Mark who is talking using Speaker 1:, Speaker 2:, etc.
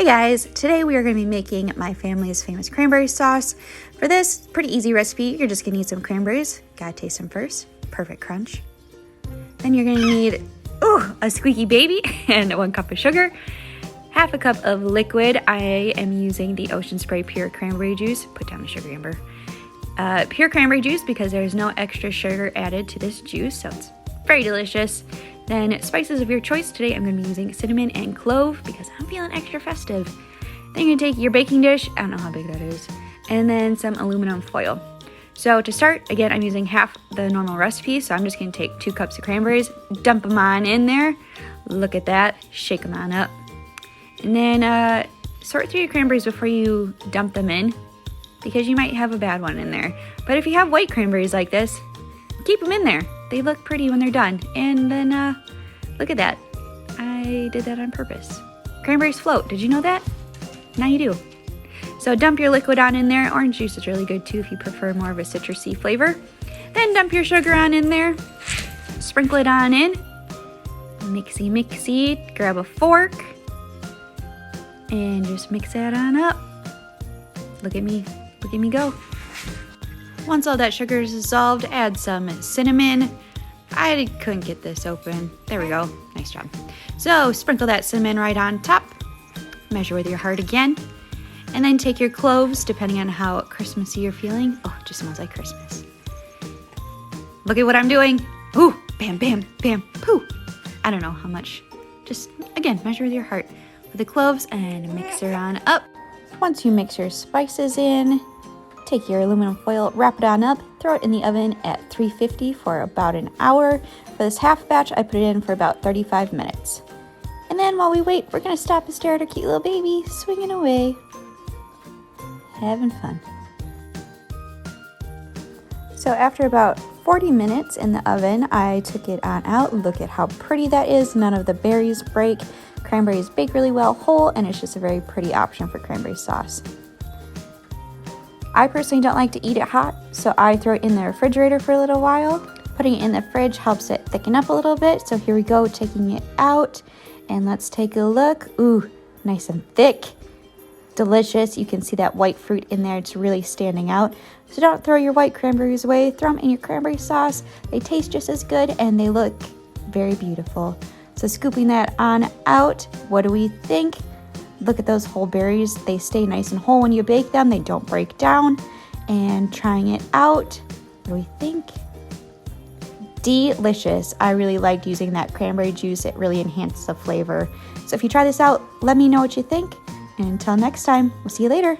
Speaker 1: guys, today we are going to be making my family's famous cranberry sauce. For this pretty easy recipe, you're just going to need some cranberries. Gotta taste them first. Perfect crunch. Then you're going to need a squeaky baby and 1 cup of sugar, half a cup of liquid. I am using the Ocean Spray Pure Cranberry Juice. Put down the sugar, Amber. Pure cranberry juice because there's no extra sugar added to this juice, so it's very delicious. Then spices of your choice. Today I'm going to be using cinnamon and clove because I'm feeling extra festive. Then you're going to take your baking dish, I don't know how big that is, and then some aluminum foil. So to start, again, I'm using half the normal recipe, so I'm just going to take 2 cups of cranberries, dump them on in there. Look at that, shake them on up. And then sort through your cranberries before you dump them in because you might have a bad one in there. But if you have white cranberries like this, keep them in there. They look pretty when they're done. And then, look at that. I did that on purpose. Cranberries float. Did you know that? Now you do. So dump your liquid on in there. Orange juice is really good too if you prefer more of a citrusy flavor. Then dump your sugar on in there. Sprinkle it on in. Mixy, mixy. Grab a fork. And just mix that on up. Look at me. Look at me go. Once all that sugar is dissolved, add some cinnamon. I couldn't get this open. There we go. Nice job. So sprinkle that cinnamon right on top. Measure with your heart again. And then take your cloves, depending on how Christmassy you're feeling. Oh, it just smells like Christmas. Look at what I'm doing. Ooh, bam, bam, bam, poo. I don't know how much. Just, again, measure with your heart. With the cloves and mix her on up. Once you mix your spices in, take your aluminum foil, wrap it on up, throw it in the oven at 350 for about an hour. For this half batch, I put it in for about 35 minutes. And then while we wait, we're gonna stop and stare at our cute little baby swinging away, having fun. So after about 40 minutes in the oven, I took it on out. Look at how pretty that is. None of the berries break. Cranberries bake really well whole, and it's just a very pretty option for cranberry sauce. I personally don't like to eat it hot, so I throw it in the refrigerator for a little while. Putting it in the fridge helps it thicken up a little bit. So here we go, taking it out, and let's take a look. Ooh, nice and thick. Delicious. You can see that white fruit in there. It's really standing out. So don't throw your white cranberries away. Throw them in your cranberry sauce. They taste just as good, and they look very beautiful. So scooping that on out, what do we think? Look at those whole berries. They stay nice and whole when you bake them. They don't break down. And trying it out, what do we think? Delicious. I really liked using that cranberry juice. It really enhances the flavor. So if you try this out, let me know what you think. And until next time, we'll see you later.